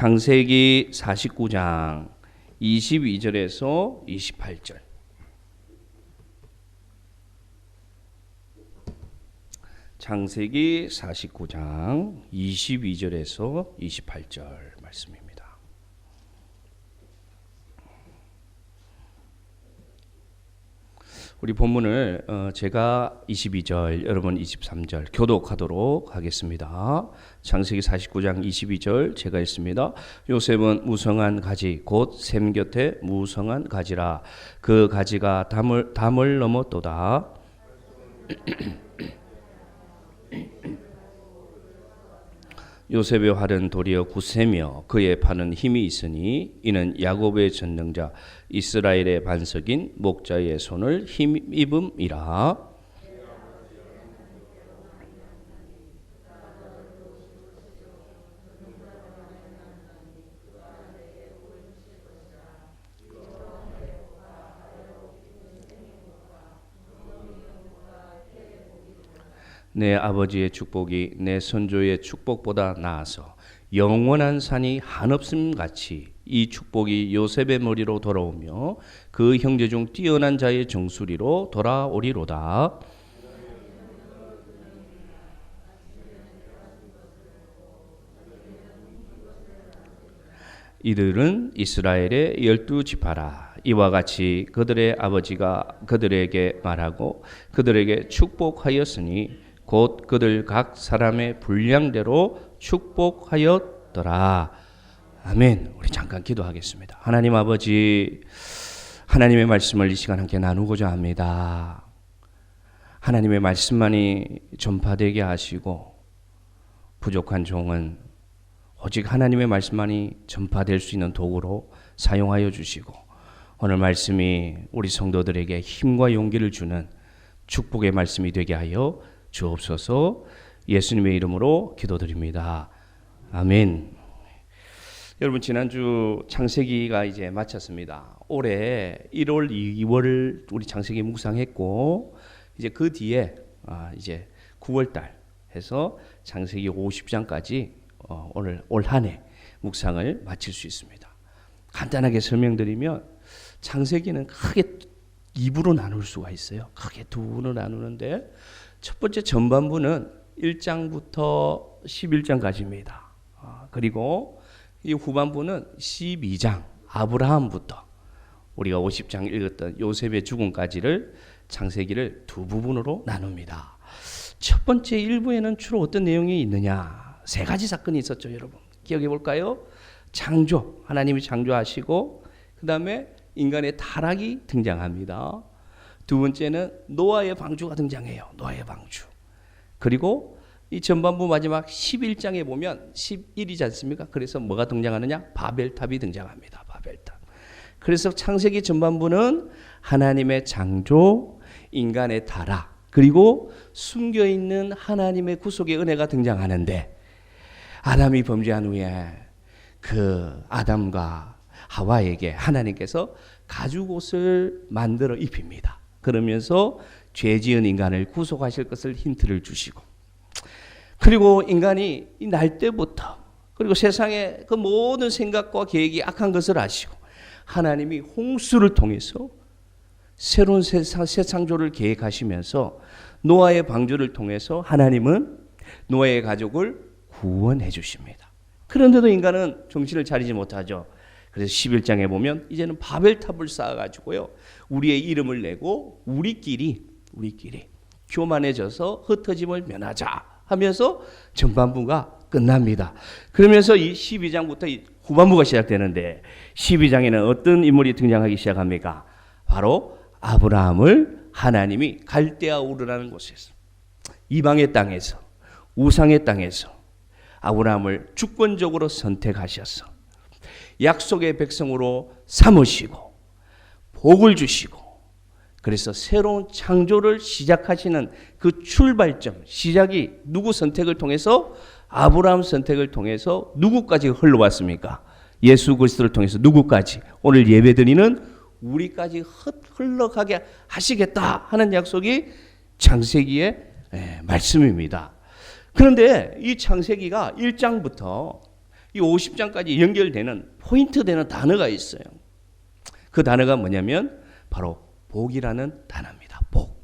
창세기 49장 22절에서 28절. 창세기 49장 22절에서 28절 말씀입니다. 우리 본문을 제가 22절, 여러분 23절 교독하도록 하겠습니다. 창세기 49장 22절 제가 읽습니다. 요셉은 무성한 가지 곧 샘 곁에 무성한 가지라. 그 가지가 담을 넘었도다. 요셉의 활은 도리어 굳세며 그의 팔은 힘이 있으니 이는 야곱의 전능자 이스라엘의 반석인 목자의 손을 힘입음이라. 내 아버지의 축복이 내 선조의 축복보다 나아서 영원한 산이 한없음 같이 이 축복이 요셉의 머리로 돌아오며 그 형제 중 뛰어난 자의 정수리로 돌아오리로다. 이들은 이스라엘의 12지파라. 이와 같이 그들의 아버지가 그들에게 말하고 그들에게 축복하였으니 곧 그들 각 사람의 분량대로 축복하였더라. 아멘. 우리 잠깐 기도하겠습니다. 하나님 아버지, 하나님의 말씀을 이 시간 함께 나누고자 합니다. 하나님의 말씀만이 전파되게 하시고 부족한 종은 오직 하나님의 말씀만이 전파될 수 있는 도구로 사용하여 주시고 오늘 말씀이 우리 성도들에게 힘과 용기를 주는 축복의 말씀이 되게 하여 주옵소서. 예수님의 이름으로 기도드립니다. 아멘. 여러분, 지난주 창세기가 이제 마쳤습니다. 올해 1월, 2월 우리 창세기 묵상했고 이제 그 뒤에 이제 9월달 해서 창세기 50장까지 오늘 올 한 해 묵상을 마칠 수 있습니다. 간단하게 설명드리면 창세기는 크게 2부로 나눌 수가 있어요. 크게 2부로 나누는데 첫 번째 전반부는 1장부터 11장까지입니다. 그리고 이 후반부는 12장 아브라함부터 우리가 50장 읽었던 요셉의 죽음까지를 창세기를 2부분으로 나눕니다. 첫 번째 1부에는 주로 어떤 내용이 있느냐? 3가지 사건이 있었죠, 여러분. 기억해 볼까요? 창조, 하나님이 창조하시고 그 다음에 인간의 타락이 등장합니다. 두 번째는 노아의 방주가 등장해요. 노아의 방주. 그리고 이 전반부 마지막 11장에 보면 11이지 않습니까? 그래서 뭐가 등장하느냐? 바벨탑이 등장합니다. 바벨탑. 그래서 창세기 전반부는 하나님의 창조, 인간의 타락, 그리고 숨겨있는 하나님의 구속의 은혜가 등장하는데 아담이 범죄한 후에 그 아담과 하와에게 하나님께서 가죽옷을 만들어 입힙니다. 그러면서 죄 지은 인간을 구속하실 것을 힌트를 주시고 그리고 인간이 날 때부터 그리고 세상의 그 모든 생각과 계획이 악한 것을 아시고 하나님이 홍수를 통해서 새로운 새 창조를 계획하시면서 노아의 방주를 통해서 하나님은 노아의 가족을 구원해 주십니다. 그런데도 인간은 정신을 차리지 못하죠. 그래서 11장에 보면 이제는 바벨탑을 쌓아가지고요. 우리의 이름을 내고 우리끼리 교만해져서 흩어짐을 면하자 하면서 전반부가 끝납니다. 그러면서 이 12장부터 이 후반부가 시작되는데 12장에는 어떤 인물이 등장하기 시작합니까? 바로 아브라함을 하나님이 갈대아 우르라는 곳에서 이방의 땅에서 우상의 땅에서 아브라함을 주권적으로 선택하셔서 약속의 백성으로 삼으시고 복을 주시고 그래서 새로운 창조를 시작하시는 그 출발점, 시작이 누구 선택을 통해서? 아브라함 선택을 통해서 누구까지 흘러왔습니까? 예수 그리스도를 통해서 누구까지? 오늘 예배드리는 우리까지 흘러가게 하시겠다 하는 약속이 창세기의 말씀입니다. 그런데 이 창세기가 1장부터 이 50장까지 연결되는 포인트 되는 단어가 있어요. 그 단어가 뭐냐면 바로 복이라는 단어입니다. 복.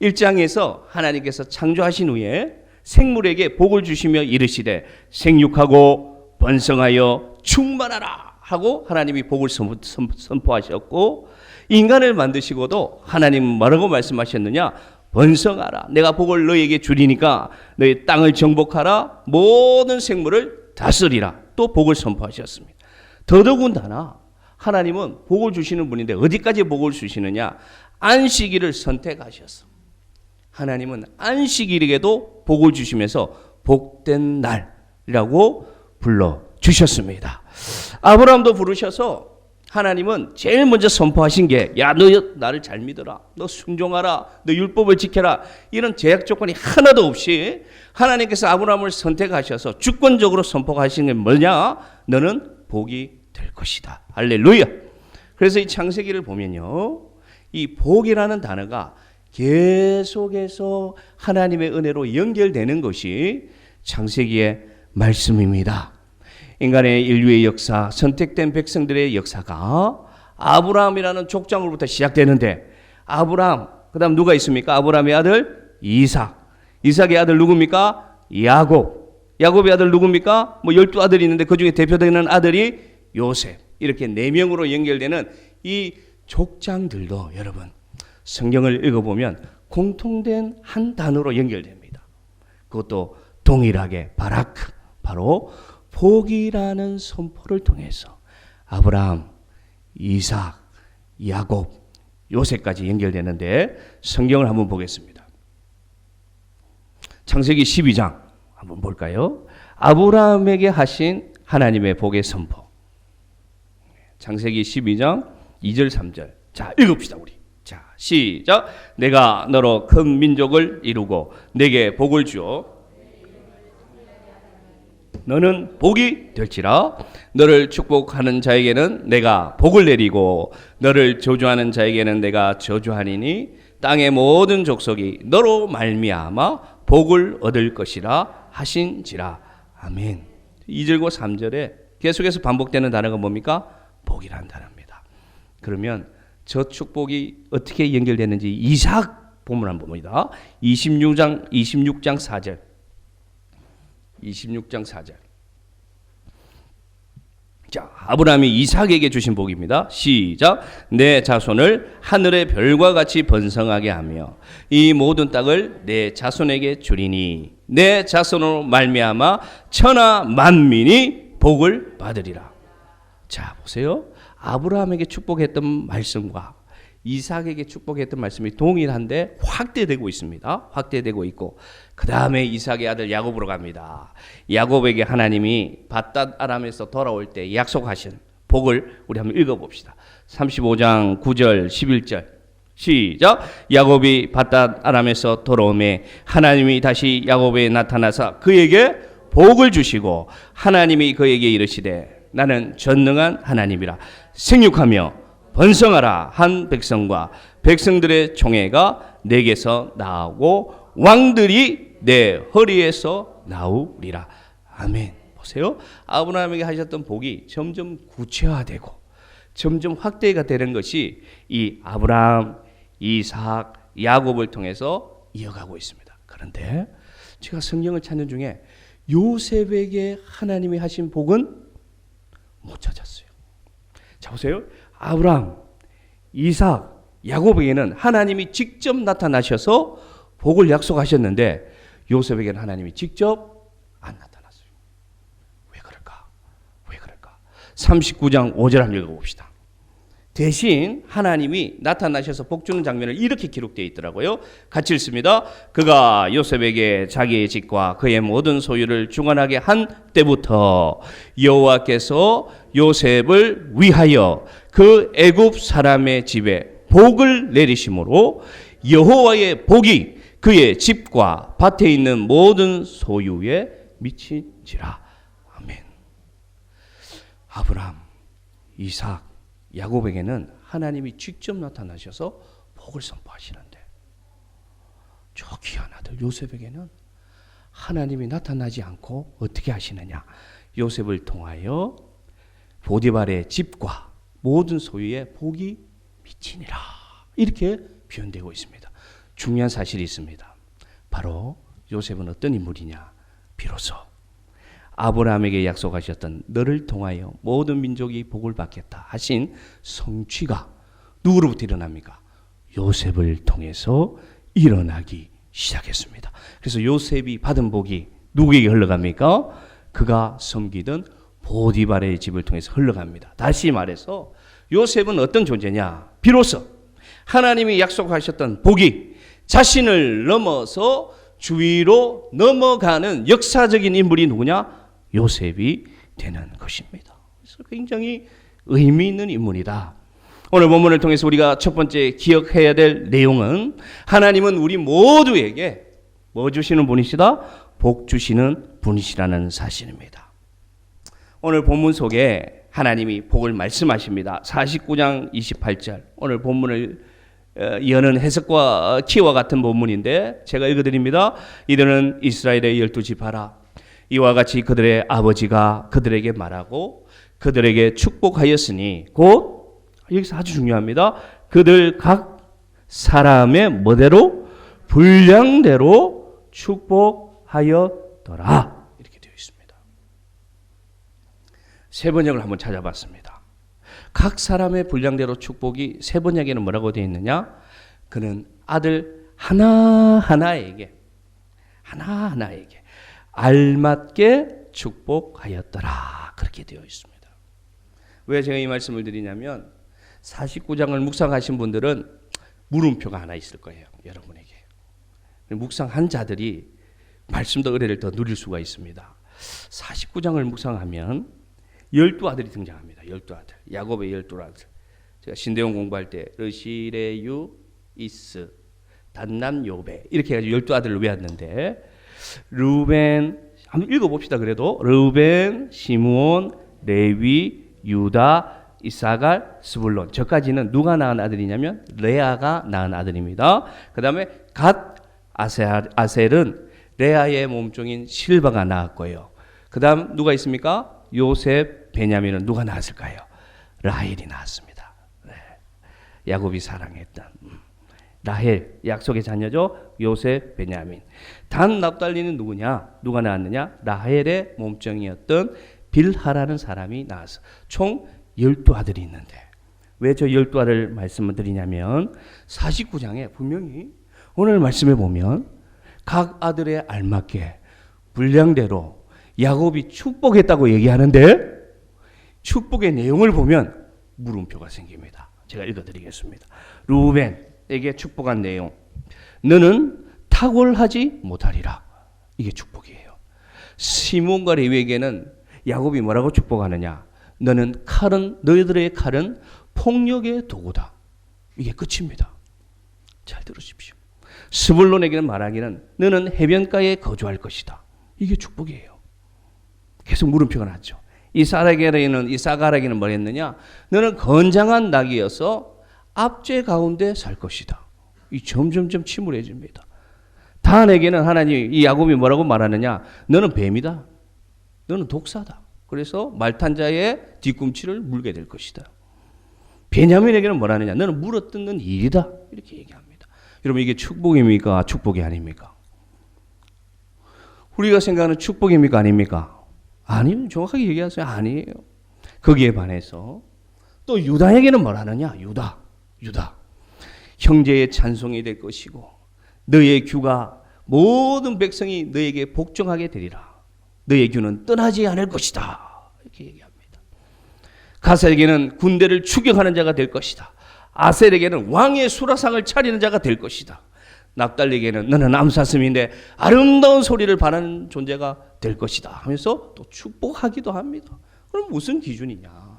1장에서 하나님께서 창조하신 후에 생물에게 복을 주시며 이르시되 생육하고 번성하여 충만하라 하고 하나님이 복을 선포하셨고, 인간을 만드시고도 하나님은 뭐라고 말씀하셨느냐? 번성하라. 내가 복을 너희에게 주리니까 너희 땅을 정복하라. 모든 생물을 다스리라. 또 복을 선포하셨습니다. 더더군다나 하나님은 복을 주시는 분인데 어디까지 복을 주시느냐? 안식일을 선택하셨어. 하나님은 안식일에게도 복을 주시면서 복된 날이라고 불러주셨습니다. 아브라함도 부르셔서 하나님은 제일 먼저 선포하신 게, 야, 너 나를 잘 믿어라. 너 순종하라. 너 율법을 지켜라. 이런 제약 조건이 하나도 없이 하나님께서 아브라함을 선택하셔서 주권적으로 선포하신 게 뭐냐? 너는 복이 될 것이다. 할렐루야. 그래서 이 창세기를 보면요, 이 복이라는 단어가 계속해서 하나님의 은혜로 연결되는 것이 창세기의 말씀입니다. 인간의 인류의 역사, 선택된 백성들의 역사가 아브라함이라는 족장으로부터 시작되는데, 아브라함, 그 다음 누가 있습니까? 아브라함의 아들 이삭, 이삭의 아들 누굽니까? 야곱, 야곱의 아들 누굽니까? 12아들이 있는데 그 중에 대표되는 아들이 요셉. 이렇게 4명으로 연결되는 이 족장들도 여러분 성경을 읽어보면 공통된 한 단어로 연결됩니다. 그것도 동일하게 바라크, 바로 복이라는 선포를 통해서 아브라함, 이삭, 야곱, 요셉까지 연결되는데, 성경을 한번 보겠습니다. 창세기 12장 한번 볼까요? 아브라함에게 하신 하나님의 복의 선포. 창세기 12장 2절 3절. 자, 읽읍시다 우리. 자, 시작. 내가 너로 큰 민족을 이루고 내게 복을 주어 너는 복이 될지라. 너를 축복하는 자에게는 내가 복을 내리고 너를 저주하는 자에게는 내가 저주하니니 땅의 모든 족속이 너로 말미암아 복을 얻을 것이라 하신지라. 아멘. 2절과 3절에 계속해서 반복되는 단어가 뭡니까? 복이라는 단어입니다. 그러면 저 축복이 어떻게 연결되는지 이삭 본문 한번 봅니다. 26장 4절. 26장 4절. 자, 아브라함이 이삭에게 주신 복입니다. 시작. 내 자손을 하늘의 별과 같이 번성하게 하며 이 모든 땅을 내 자손에게 주리니 내 자손으로 말미암아 천하 만민이 복을 받으리라. 자, 보세요. 아브라함에게 축복했던 말씀과 이삭에게 축복했던 말씀이 동일한데 확대되고 있습니다. 확대되고 있고, 그 다음에 이삭의 아들 야곱으로 갑니다. 야곱에게 하나님이 밧닷 아람에서 돌아올 때 약속하신 복을 우리 한번 읽어봅시다. 35장 9절 11절 시작. 야곱이 밧닷 아람에서 돌아오매 하나님이 다시 야곱에 나타나사 그에게 복을 주시고 하나님이 그에게 이르시되 나는 전능한 하나님이라. 생육하며 번성하라 한 백성과 백성들의 총회가 내게서 나오고 왕들이 내 허리에서 나오리라. 아멘. 보세요. 아브라함에게 하셨던 복이 점점 구체화되고 점점 확대가 되는 것이 이 아브라함, 이삭, 야곱을 통해서 이어가고 있습니다. 그런데 제가 성경을 찾는 중에 요셉에게 하나님이 하신 복은 못 찾았어요. 자, 보세요. 아브라함, 이삭, 야곱에게는 하나님이 직접 나타나셔서 복을 약속하셨는데 요셉에게는 하나님이 직접 안 나타났어요. 왜 그럴까? 왜 그럴까? 39장 5절 한번 읽어봅시다. 대신 하나님이 나타나셔서 복 주는 장면을 이렇게 기록되어 있더라고요. 같이 읽습니다. 그가 요셉에게 자기의 집과 그의 모든 소유를 중환하게 한 때부터 여호와께서 요셉을 위하여 그 애굽 사람의 집에 복을 내리심으로 여호와의 복이 그의 집과 밭에 있는 모든 소유에 미친지라. 아멘. 아브라함, 이삭, 야곱에게는 하나님이 직접 나타나셔서 복을 선포하시는데 저 귀한 아들 요셉에게는 하나님이 나타나지 않고 어떻게 하시느냐? 요셉을 통하여 보디발의 집과 모든 소유에 복이 미치니라. 이렇게 표현되고 있습니다. 중요한 사실이 있습니다. 바로 요셉은 어떤 인물이냐? 비로소 아브라함에게 약속하셨던 너를 통하여 모든 민족이 복을 받겠다 하신 성취가 누구로부터 일어납니까? 요셉을 통해서 일어나기 시작했습니다. 그래서 요셉이 받은 복이 누구에게 흘러갑니까? 그가 섬기던 보디발의 집을 통해서 흘러갑니다. 다시 말해서 요셉은 어떤 존재냐? 비로소 하나님이 약속하셨던 복이 자신을 넘어서 주위로 넘어가는 역사적인 인물이 누구냐? 요셉이 되는 것입니다. 그래서 굉장히 의미 있는 인물이다. 오늘 본문을 통해서 우리가 첫 번째 기억해야 될 내용은 하나님은 우리 모두에게 뭐 주시는 분이시다? 복 주시는 분이시라는 사실입니다. 오늘 본문 속에 하나님이 복을 말씀하십니다. 49장 28절 오늘 본문을 여는 해석과 키와 같은 본문인데 제가 읽어드립니다. 이들은 이스라엘의 12지파라. 이와 같이 그들의 아버지가 그들에게 말하고 그들에게 축복하였으니 곧 여기서 아주 중요합니다. 그들 각 사람의 뭐대로 분량대로 축복하였더라. 이렇게 되어 있습니다. 세 번역을 한번 찾아봤습니다. 각 사람의 분량대로 축복이 세 번역에는 뭐라고 되어 있느냐? 그는 아들 하나하나에게 알맞게 축복하였더라. 그렇게 되어 있습니다. 왜 제가 이 말씀을 드리냐면 49장을 묵상하신 분들은 물음표가 하나 있을 거예요. 여러분에게. 묵상한 자들이 말씀도 은혜를 더 누릴 수가 있습니다. 49장을 묵상하면 12아들이 등장합니다. 12아들. 야곱의 12아들. 제가 신대용 공부할 때 르시레유, 이스, 단남, 요베 이렇게 해가지고 12아들을 외웠는데 르우벤 한번 읽어봅시다. 그래도 르우벤, 시므온, 레위, 유다, 이사갈, 스불론. 저까지는 누가 낳은 아들이냐면 레아가 낳은 아들입니다. 그 다음에 갓, 아셀은 레아의 몸종인 실바가 낳았고요. 그 다음 누가 있습니까? 요셉, 베냐민은 누가 낳았을까요? 라헬이 낳았습니다. 네. 야곱이 사랑했던 라헬, 약속의 자녀죠. 요셉, 베냐민. 단 납달리는 누구냐? 누가 낳았느냐? 라헬의 몸종이었던 빌하라는 사람이 낳았어. 총 12아들이 있는데 왜 저 12아들 말씀을 드리냐면 49장에 분명히 오늘 말씀에 보면 각 아들의 알맞게 분량대로 야곱이 축복했다고 얘기하는데 축복의 내용을 보면 물음표가 생깁니다. 제가 읽어드리겠습니다. 루벤에게 축복한 내용. 너는 탁월하지 못하리라. 이게 축복이에요. 시몬과 레위에게는 야곱이 뭐라고 축복하느냐? 너는 너희들의 칼은 폭력의 도구다. 이게 끝입니다. 잘 들으십시오. 스불론에게는 말하기는 너는 해변가에 거주할 것이다. 이게 축복이에요. 계속 물음표가 났죠. 이사가라기는 뭘 했느냐? 너는 건장한 낙이어서 압제 가운데 살 것이다. 이 점점점 침울해집니다. 단에게는 하나님 이 야곱이 뭐라고 말하느냐? 너는 뱀이다. 너는 독사다. 그래서 말탄자의 뒤꿈치를 물게 될 것이다. 베냐민에게는 뭐라느냐? 너는 물어뜯는 일이다. 이렇게 얘기합니다. 여러분 이게 축복입니까? 축복이 아닙니까? 우리가 생각하는 축복입니까? 아닙니까? 아니요. 정확하게 얘기하세요. 아니에요. 거기에 반해서 또 유다에게는 뭐라느냐? 유다. 형제의 찬송이 될 것이고 너의 규가 모든 백성이 너에게 복종하게 되리라. 너의 규는 떠나지 않을 것이다. 이렇게 얘기합니다. 가사에게는 군대를 추격하는 자가 될 것이다. 아셀에게는 왕의 수라상을 차리는 자가 될 것이다. 납달리에게는 너는 암사슴인데 아름다운 소리를 바라는 존재가 될 것이다 하면서 또 축복하기도 합니다. 그럼 무슨 기준이냐?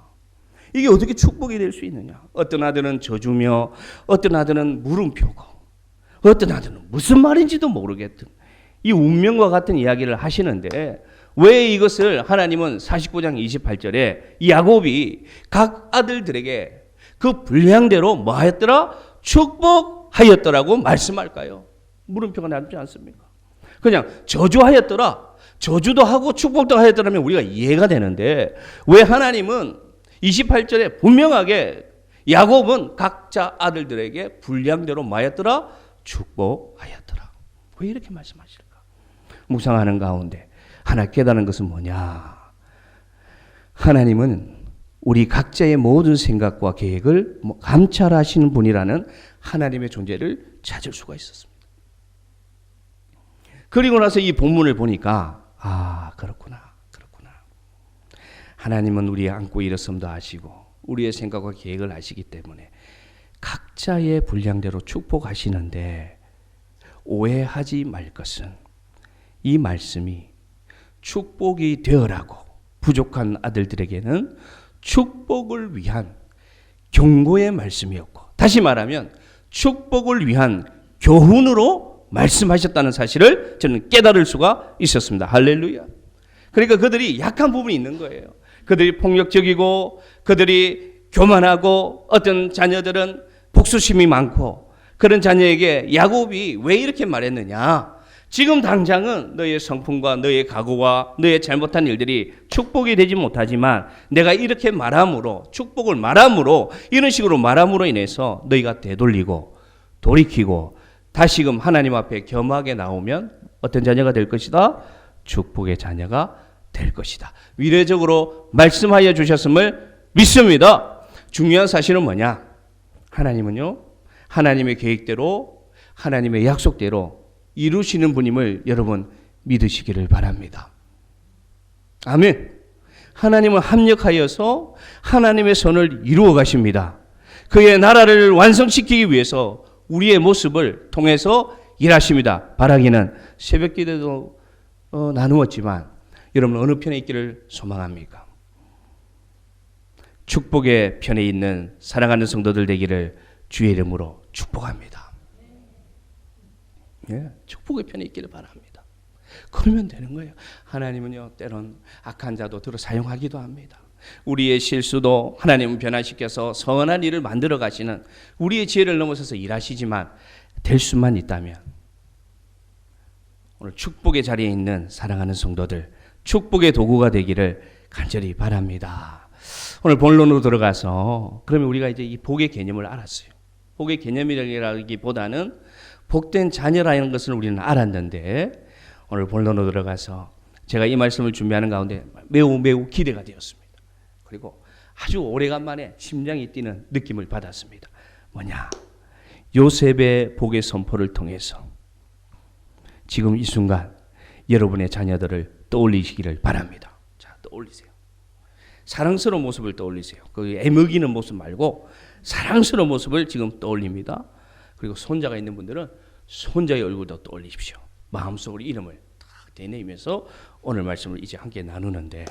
이게 어떻게 축복이 될 수 있느냐? 어떤 아들은 저주며 어떤 아들은 물음표고 어떤 아들은 무슨 말인지도 모르겠던 이 운명과 같은 이야기를 하시는데 왜 이것을 하나님은 49장 28절에 야곱이 각 아들들에게 그 분량대로 뭐 하였더라? 축복하였더라고 말씀할까요? 물음표가 나지 않습니까? 그냥 저주하였더라. 저주도 하고 축복도 하였더라면 우리가 이해가 되는데 왜 하나님은 28절에 분명하게 야곱은 각자 아들들에게 분량대로 뭐하였더라? 축복하였더라. 왜 이렇게 말씀하실까? 묵상하는 가운데 하나 깨달은 것은 뭐냐? 하나님은 우리 각자의 모든 생각과 계획을 감찰하시는 분이라는 하나님의 존재를 찾을 수가 있었습니다. 그리고 나서 이 본문을 보니까 그렇구나. 하나님은 우리의 안고 일었음도 아시고 우리의 생각과 계획을 아시기 때문에 각자의 분량대로 축복하시는데 오해하지 말 것은 이 말씀이 축복이 되어라고 부족한 아들들에게는 축복을 위한 경고의 말씀이었고, 다시 말하면 축복을 위한 교훈으로 말씀하셨다는 사실을 저는 깨달을 수가 있었습니다. 할렐루야. 그러니까 그들이 약한 부분이 있는 거예요. 그들이 폭력적이고 그들이 교만하고 어떤 자녀들은 복수심이 많고, 그런 자녀에게 야곱이 왜 이렇게 말했느냐? 지금 당장은 너의 성품과 너의 각오와 너의 잘못한 일들이 축복이 되지 못하지만 내가 이렇게 말함으로, 축복을 말함으로, 이런 식으로 말함으로 인해서 너희가 되돌리고 돌이키고 다시금 하나님 앞에 겸하게 나오면 어떤 자녀가 될 것이다? 축복의 자녀가 될 것이다. 미래적으로 말씀하여 주셨음을 믿습니다. 중요한 사실은 뭐냐? 하나님은요, 하나님의 계획대로 하나님의 약속대로 이루시는 분임을 여러분 믿으시기를 바랍니다. 아멘. 하나님은 합력하여서 하나님의 선을 이루어 가십니다. 그의 나라를 완성시키기 위해서 우리의 모습을 통해서 일하십니다. 바라기는 새벽 기도도 나누었지만 여러분 어느 편에 있기를 소망합니까? 축복의 편에 있는 사랑하는 성도들 되기를 주의 이름으로 축복합니다. 축복의 편에 있기를 바랍니다. 그러면 되는 거예요. 하나님은요, 때론 악한 자도 들어 사용하기도 합니다. 우리의 실수도 하나님은 변화시켜서 선한 일을 만들어 가시는, 우리의 지혜를 넘어서서 일하시지만 될 수만 있다면 오늘 축복의 자리에 있는 사랑하는 성도들, 축복의 도구가 되기를 간절히 바랍니다. 오늘 본론으로 들어가서 그러면 우리가 이제 이 복의 개념을 알았어요. 복의 개념이라기보다는 복된 자녀라는 것을 우리는 알았는데, 오늘 본론으로 들어가서 제가 이 말씀을 준비하는 가운데 매우 기대가 되었습니다. 그리고 아주 오래간만에 심장이 뛰는 느낌을 받았습니다. 뭐냐? 요셉의 복의 선포를 통해서 지금 이 순간 여러분의 자녀들을 떠올리시기를 바랍니다. 자, 떠올리세요. 사랑스러운 모습을 떠올리세요. 그 애먹이는 모습 말고 사랑스러운 모습을 지금 떠올립니다. 그리고 손자가 있는 분들은 손자의 얼굴도 떠올리십시오. 마음속으로 이름을 딱 되뇌이면서 오늘 말씀을 이제 함께 나누는데,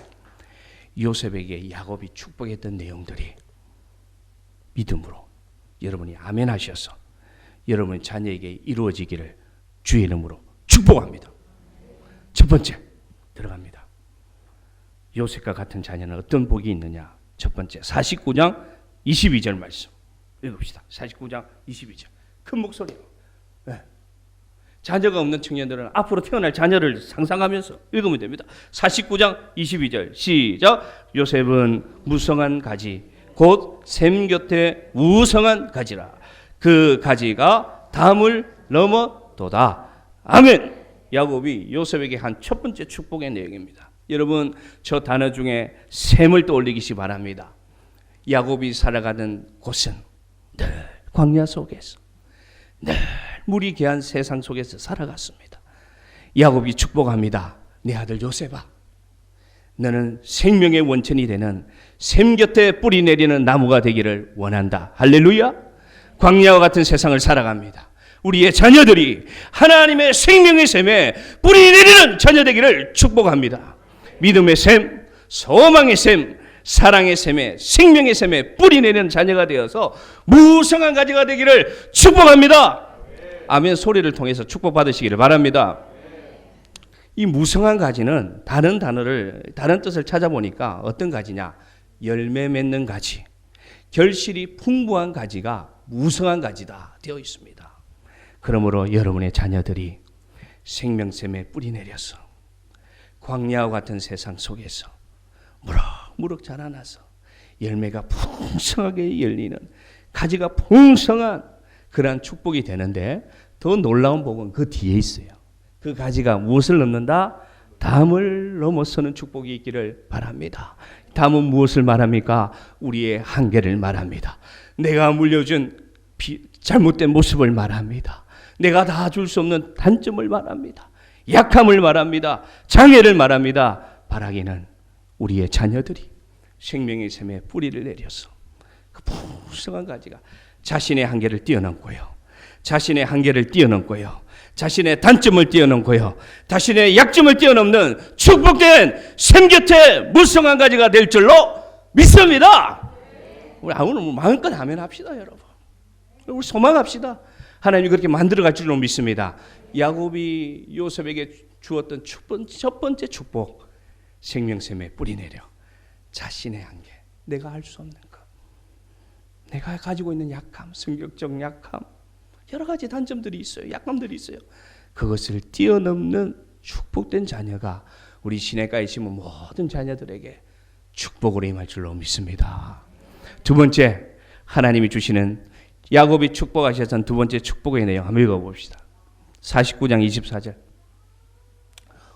요셉에게 야곱이 축복했던 내용들이 믿음으로 여러분이 아멘 하셔서 여러분의 자녀에게 이루어지기를 주의 이름으로 축복합니다. 첫 번째 들어갑니다. 요셉과 같은 자녀는 어떤 복이 있느냐? 첫 번째 49장 22절 말씀 읽읍시다. 49장 22절 큰 목소리로. 자녀가 없는 청년들은 앞으로 태어날 자녀를 상상하면서 읽으면 됩니다. 49장 22절 시작. 요셉은 무성한 가지 곧 샘 곁에 우성한 가지라. 그 가지가 담을 넘어도다. 아멘. 야곱이 요셉에게 한 첫 번째 축복의 내용입니다. 여러분, 저 단어 중에 샘을 떠올리기 바랍니다. 야곱이 살아가는 곳은 늘 광야 속에서, 늘 물이 개한 세상 속에서 살아갔습니다. 야곱이 축복합니다. 내 아들 요셉아, 너는 생명의 원천이 되는 샘 곁에 뿌리 내리는 나무가 되기를 원한다. 할렐루야. 광야와 같은 세상을 살아갑니다. 우리의 자녀들이 하나님의 생명의 샘에 뿌리 내리는 자녀 되기를 축복합니다. 믿음의 샘, 소망의 샘, 사랑의 샘에, 생명의 샘에 뿌리 내리는 자녀가 되어서 무성한 가지가 되기를 축복합니다. 아멘 소리를 통해서 축복받으시기를 바랍니다. 이 무성한 가지는 다른 뜻을 찾아보니까 어떤 가지냐? 열매 맺는 가지, 결실이 풍부한 가지가 무성한 가지다 되어 있습니다. 그러므로 여러분의 자녀들이 생명샘에 뿌리 내려서 광야와 같은 세상 속에서 무럭무럭 자라나서 열매가 풍성하게 열리는, 가지가 풍성한 그러한 축복이 되는데, 더 놀라운 복은 그 뒤에 있어요. 그 가지가 무엇을 넘는다? 담을 넘어서는 축복이 있기를 바랍니다. 담은 무엇을 말합니까? 우리의 한계를 말합니다. 내가 물려준 잘못된 모습을 말합니다. 내가 다 줄 수 없는 단점을 말합니다. 약함을 말합니다. 장애를 말합니다. 바라기는 우리의 자녀들이 생명의 샘에 뿌리를 내려서 그 풍성한 가지가 자신의 한계를 뛰어넘고요, 자신의 한계를 뛰어넘고요, 자신의 단점을 뛰어넘고요, 자신의 약점을 뛰어넘는 축복된 샘 곁에 무성한 가지가 될 줄로 믿습니다. 우리 오늘 마음껏 하면 합시다, 여러분. 우리 소망합시다. 하나님이 그렇게 만들어갈 줄로 믿습니다. 야곱이 요셉에게 주었던 첫 번째 축복, 생명샘에 뿌리 내려 자신의 한계, 내가 할 수 없는 것, 내가 가지고 있는 약함, 성격적 약함, 여러 가지 단점들이 있어요. 약함들이 있어요. 그것을 뛰어넘는 축복된 자녀가 우리 시내가에 심은 모든 자녀들에게 축복으로 임할 줄로 믿습니다. 두 번째, 하나님이 주시는, 야곱이 축복하셨던 두 번째 축복의 내용 한번 읽어봅시다. 49장 24절.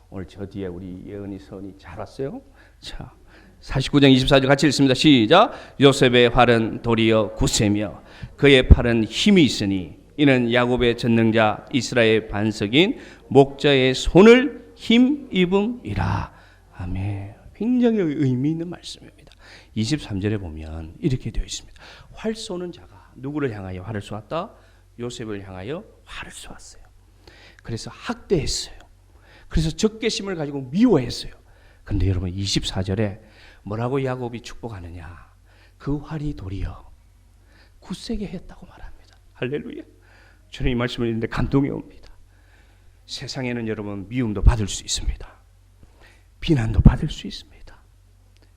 오늘 저 뒤에 우리 예은이 선이 잘 왔어요. 자, 49장 24절 같이 읽습니다. 시작. 요셉의 팔은 도리어 굳세며 그의 팔은 힘이 있으니 이는 야곱의 전능자 이스라엘 반석인 목자의 손을 힘입음이라. 아멘. 굉장히 의미 있는 말씀입니다. 23절에 보면 이렇게 되어 있습니다. 활 쏘는 자가 누구를 향하여 활을 쏘았다? 요셉을 향하여 활을 쏘았어요. 그래서 학대했어요. 그래서 적개심을 가지고 미워했어요. 그런데 여러분 24절에 뭐라고 야곱이 축복하느냐? 그 활이 도리어 굳세게 했다고 말합니다. 할렐루야. 저는 이 말씀을 읽는데 감동이 옵니다. 세상에는 여러분 미움도 받을 수 있습니다. 비난도 받을 수 있습니다.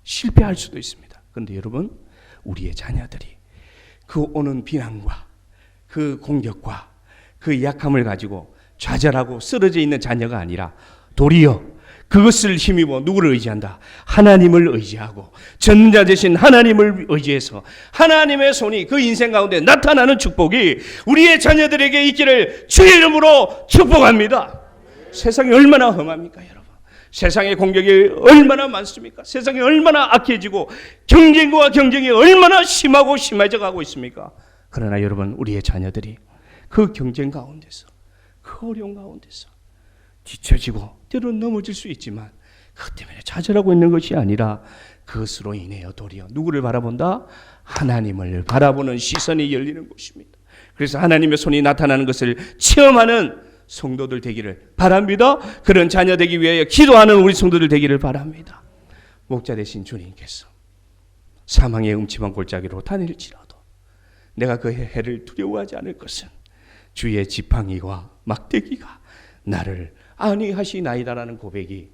실패할 수도 있습니다. 그런데 여러분, 우리의 자녀들이 그 오는 비난과 그 공격과 그 약함을 가지고 좌절하고 쓰러져 있는 자녀가 아니라 도리어 그것을 힘입어 누구를 의지한다? 하나님을 의지하고 전자 되신 하나님을 의지해서 하나님의 손이 그 인생 가운데 나타나는 축복이 우리의 자녀들에게 있기를 주의 이름으로 축복합니다. 세상이 얼마나 험합니까, 여러분? 세상의 공격이 얼마나 많습니까? 세상이 얼마나 악해지고 경쟁과 경쟁이 얼마나 심하고 심해져 가고 있습니까? 그러나 여러분, 우리의 자녀들이 그 경쟁 가운데서, 그 어려운 가운데서 뒤처지고 때로는 넘어질 수 있지만 그것 때문에 좌절하고 있는 것이 아니라 그것으로 인해요 도리어 누구를 바라본다? 하나님을 바라보는 시선이 열리는 것입니다. 그래서 하나님의 손이 나타나는 것을 체험하는 성도들 되기를 바랍니다. 그런 자녀 되기 위하여 기도하는 우리 성도들 되기를 바랍니다. 목자 되신 주님께서 사망의 음침한 골짜기로 다닐지라도 내가 그 해를 두려워하지 않을 것은 주의 지팡이와 막대기가 나를 안위하시나이다라는 고백이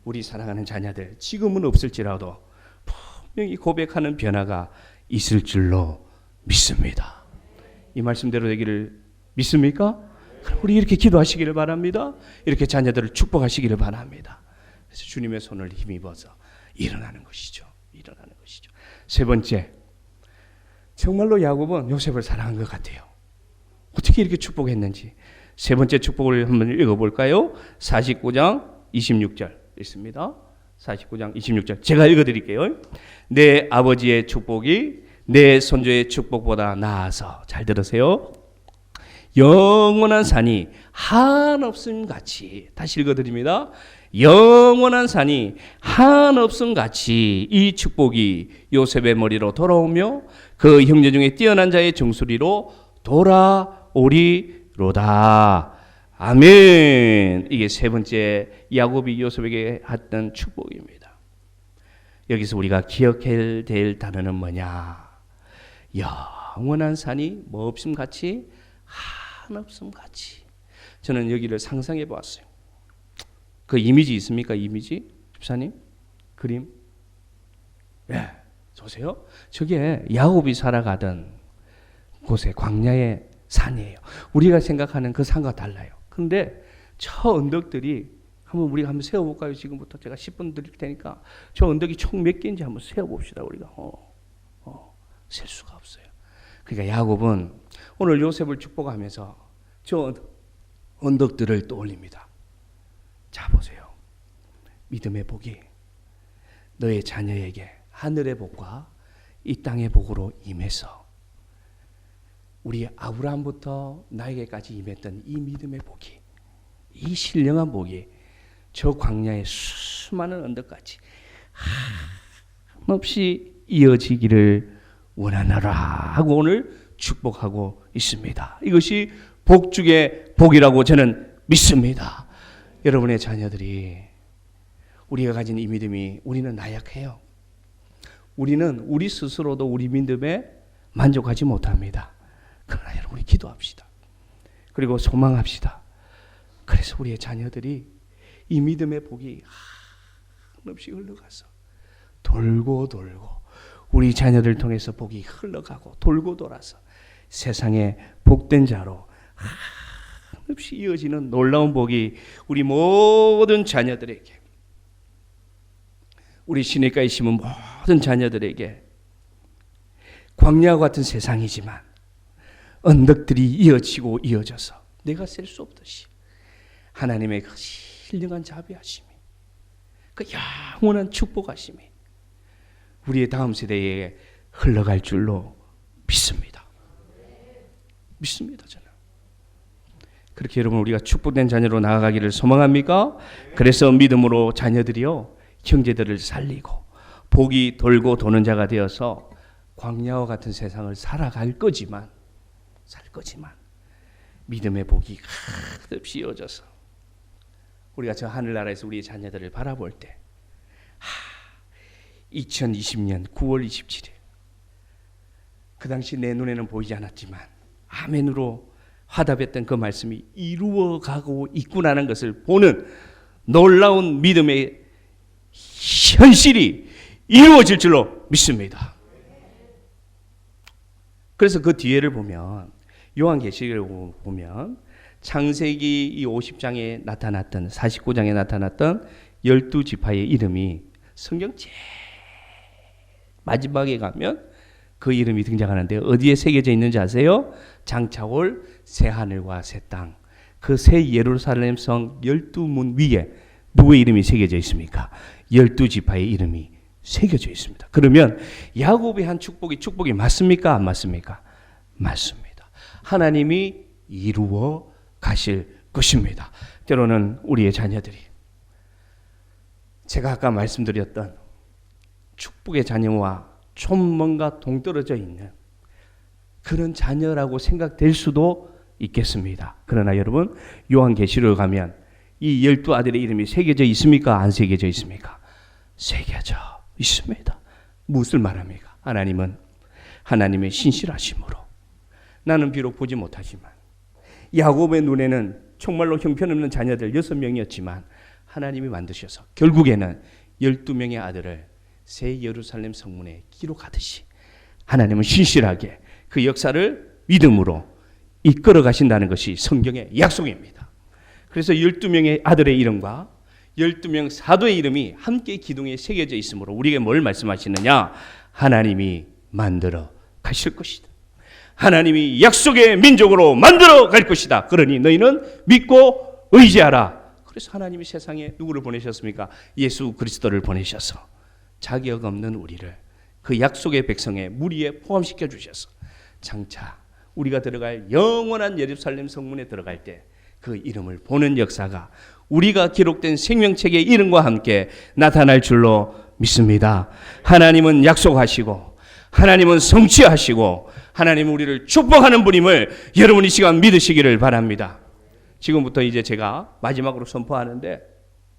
우리 사랑하는 자녀들 지금은 없을지라도 분명히 고백하는 변화가 있을 줄로 믿습니다. 이 말씀대로 되기를 믿습니까? 우리 이렇게 기도하시기를 바랍니다. 이렇게 자녀들을 축복하시기를 바랍니다. 그래서 주님의 손을 힘입어서 일어나는 것이죠. 일어나는 것이죠. 세 번째, 정말로 야곱은 요셉을 사랑한 것 같아요. 어떻게 이렇게 축복했는지 세 번째 축복을 한번 읽어볼까요? 49장 26절 있습니다. 49장 26절 제가 읽어드릴게요. 내 아버지의 축복이 내 손주의 축복보다 나아서, 잘 들으세요, 영원한 산이 한없음 같이, 다시 읽어드립니다. 영원한 산이 한없음 같이 이 축복이 요셉의 머리로 돌아오며 그 형제 중에 뛰어난 자의 정수리로 돌아오리로다. 아멘. 이게 세 번째 야곱이 요셉에게 했던 축복입니다. 여기서 우리가 기억해야 될 단어는 뭐냐? 영원한 산이 뭐 없음 같이 한없음 같이. 저는 여기를 상상해 보았어요. 그 이미지 있습니까? 이미지? 집사님? 그림? 네, 보세요. 저게 야곱이 살아가던 곳에 광야의 산이에요. 우리가 생각하는 그 산과 달라요. 그런데 저 언덕들이 우리가 한번 세어볼까요? 지금부터 제가 10분 드릴 테니까 저 언덕이 총 몇 개인지 한번 세어봅시다. 우리가 셀 수가 없어요. 그러니까 야곱은 오늘 요셉을 축복하면서 저 언덕들을 떠올립니다. 자, 보세요. 믿음의 복이 너의 자녀에게 하늘의 복과 이 땅의 복으로 임해서 우리 아브라함부터 나에게까지 임했던 이 믿음의 복이, 이 신령한 복이 저 광야의 수많은 언덕까지 한없이 이어지기를 원하노라 하고 오늘 축복하고 있습니다. 이것이 복 중의 복이라고 저는 믿습니다. 여러분의 자녀들이, 우리가 가진 이 믿음이, 우리는 나약해요. 우리는 우리 스스로도 우리 믿음에 만족하지 못합니다. 그러나 여러분, 우리 기도합시다. 그리고 소망합시다. 그래서 우리의 자녀들이 이 믿음의 복이 한없이 흘러가서 돌고 돌고, 우리 자녀들 통해서 복이 흘러가고 돌고 돌아서 세상에 복된 자로 한없이 이어지는 놀라운 복이 우리 모든 자녀들에게, 우리 시내가에 심은 모든 자녀들에게, 광야와 같은 세상이지만 언덕들이 이어지고 이어져서 내가 셀 수 없듯이 하나님의 그 신령한 자비하심이, 그 영원한 축복하심이 우리의 다음 세대에 흘러갈 줄로 믿습니다. 믿습니다, 저는. 그렇게 여러분, 우리가 축복된 자녀로 나아가기를 소망합니까? 그래서 믿음으로 자녀들이요, 형제들을 살리고 복이 돌고 도는 자가 되어서 광야와 같은 세상을 살아갈 거지만 믿음의 복이 끝없이 이어져서 우리가 저 하늘나라에서 우리의 자녀들을 바라볼 때 2020년 9월 27일 그 당시 내 눈에는 보이지 않았지만 아멘으로 화답했던 그 말씀이 이루어가고 있구나라는 것을 보는 놀라운 믿음의 현실이 이루어질 줄로 믿습니다. 그래서 그 뒤에를 보면, 요한계시록을 보면 창세기 이 50장에 나타났던, 49장에 나타났던 12지파의 이름이 성경 제일 마지막에 가면 그 이름이 등장하는데 어디에 새겨져 있는지 아세요? 장차올 새하늘과 새 땅, 그 새 예루살렘 성 12문 위에 누구의 이름이 새겨져 있습니까? 12지파의 이름이 새겨져 있습니다. 그러면 야곱의 한 축복이 맞습니까? 안 맞습니까? 맞습니다. 하나님이 이루어 가실 것입니다. 때로는 우리의 자녀들이, 제가 아까 말씀드렸던 축복의 자녀와 좀 뭔가 동떨어져 있는 그런 자녀라고 생각될 수도 있겠습니다. 그러나 여러분, 요한계시록에 가면 이 12아들의 이름이 새겨져 있습니까? 안 새겨져 있습니까? 새겨져 있습니다. 무엇을 말합니까? 하나님은 하나님의 신실하심으로, 나는 비록 보지 못하지만 야곱의 눈에는 정말로 형편없는 자녀들 6명이었지만 하나님이 만드셔서 결국에는 12명의 아들을 새 예루살렘 성문에 기록하듯이 하나님은 신실하게 그 역사를 믿음으로 이끌어 가신다는 것이 성경의 약속입니다. 그래서 12명의 아들의 이름과 12명 사도의 이름이 함께 기둥에 새겨져 있으므로 우리에게 뭘 말씀하시느냐? 하나님이 만들어 가실 것이다. 하나님이 약속의 민족으로 만들어 갈 것이다. 그러니 너희는 믿고 의지하라. 그래서 하나님이 세상에 누구를 보내셨습니까? 예수 그리스도를 보내셔서 자격 없는 우리를 그 약속의 백성의 무리에 포함시켜 주셔서 장차 우리가 들어갈 영원한 예루살렘 성문에 들어갈 때 그 이름을 보는 역사가 우리가 기록된 생명책의 이름과 함께 나타날 줄로 믿습니다. 하나님은 약속하시고 하나님은 성취하시고 하나님은 우리를 축복하는 분임을 여러분 이 시간 믿으시기를 바랍니다. 지금부터 이제 제가 마지막으로 선포하는데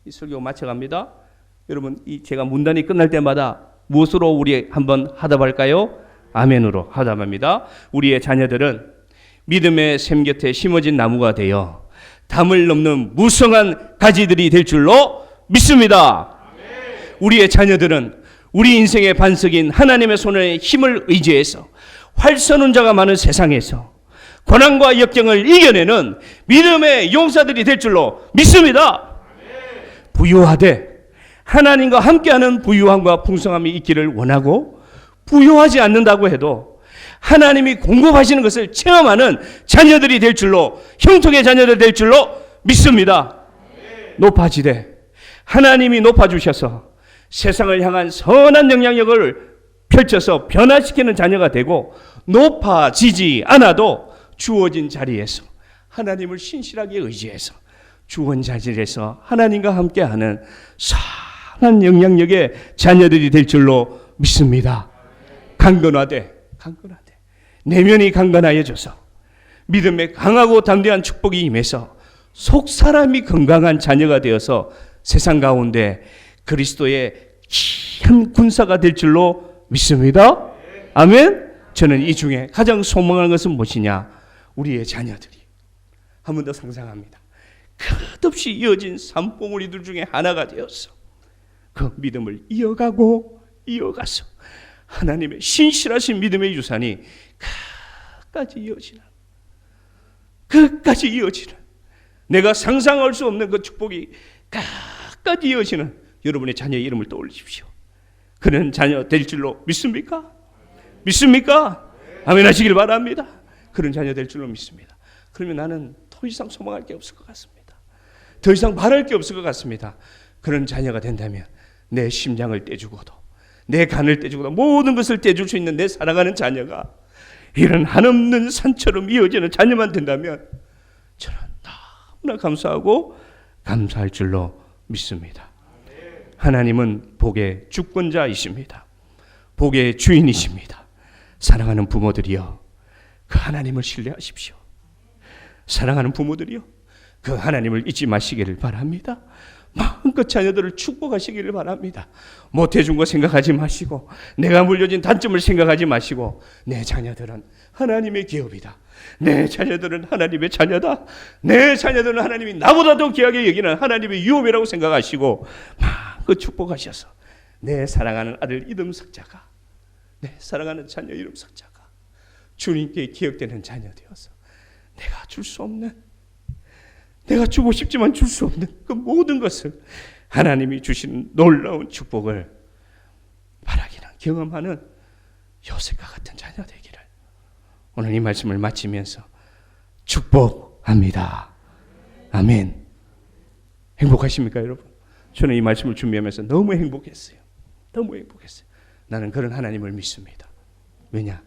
이 설교 마쳐갑니다. 여러분, 이 제가 문단이 끝날 때마다 무엇으로 우리 한번 화답할까요? 아멘으로 화답합니다. 우리의 자녀들은 믿음의 샘 곁에 심어진 나무가 되어 담을 넘는 무성한 가지들이 될 줄로 믿습니다. 우리의 자녀들은 우리 인생의 반석인 하나님의 손의 힘을 의지해서 활선운자가 많은 세상에서 고난과 역경을 이겨내는 믿음의 용사들이 될 줄로 믿습니다. 부유하되 하나님과 함께하는 부유함과 풍성함이 있기를 원하고, 부유하지 않는다고 해도 하나님이 공급하시는 것을 체험하는 자녀들이 될 줄로, 형통의 자녀들 될 줄로 믿습니다. 높아지되 하나님이 높아주셔서 세상을 향한 선한 영향력을 펼쳐서 변화시키는 자녀가 되고, 높아지지 않아도 주어진 자리에서 하나님을 신실하게 의지해서 주어진 자리에서 하나님과 함께하는 선한 영향력의 자녀들이 될 줄로 믿습니다. 강건하되 내면이 강건하여져서 믿음에 강하고 담대한 축복이 임해서 속사람이 건강한 자녀가 되어서 세상 가운데 그리스도의 귀한 군사가 될 줄로 믿습니다. 아멘. 저는 이 중에 가장 소망하는 것은 무엇이냐? 우리의 자녀들이, 한 번 더 상상합니다. 끝없이 이어진 산봉우리들 중에 하나가 되어서 그 믿음을 이어가서 하나님의 신실하신 믿음의 유산이 끝까지 이어지는 내가 상상할 수 없는 그 축복이 끝까지 이어지는 여러분의 자녀의 이름을 떠올리십시오. 그런 자녀 될 줄로 믿습니까? 믿습니까? 아멘 하시길 바랍니다. 그런 자녀 될 줄로 믿습니다. 그러면 나는 더 이상 소망할 게 없을 것 같습니다. 더 이상 바랄 게 없을 것 같습니다. 그런 자녀가 된다면 내 심장을 떼주고도, 내 간을 떼주고도, 모든 것을 떼줄 수 있는 내 사랑하는 자녀가 이런 한없는 산처럼 이어지는 자녀만 된다면 저는 너무나 감사하고 감사할 줄로 믿습니다. 하나님은 복의 주권자이십니다. 복의 주인이십니다. 사랑하는 부모들이여, 그 하나님을 신뢰하십시오. 사랑하는 부모들이여, 그 하나님을 잊지 마시기를 바랍니다. 마음껏 자녀들을 축복하시기를 바랍니다. 못해준 거 생각하지 마시고, 내가 물려진 단점을 생각하지 마시고, 내 자녀들은 하나님의 기업이다. 내 자녀들은 하나님의 자녀다. 내 자녀들은 하나님이 나보다 더 귀하게 여기는 하나님의 유업이라고 생각하시고 마음껏 축복하셔서 내 사랑하는 아들 이름 석자가, 내 사랑하는 자녀 이름 석자가 주님께 기억되는 자녀 되어서 내가 줄 수 없는, 내가 주고 싶지만 줄 수 없는 그 모든 것을 하나님이 주시는 놀라운 축복을 바라기는 경험하는 요셉과 같은 자녀 되기를 오늘 이 말씀을 마치면서 축복합니다. 아멘. 행복하십니까 여러분? 저는 이 말씀을 준비하면서 너무 행복했어요. 너무 행복했어요. 나는 그런 하나님을 믿습니다. 왜냐?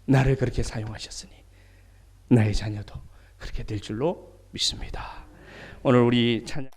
나를 그렇게 사용하셨으니 나의 자녀도 그렇게 될 줄로 믿습니다. 오늘 우리 찬양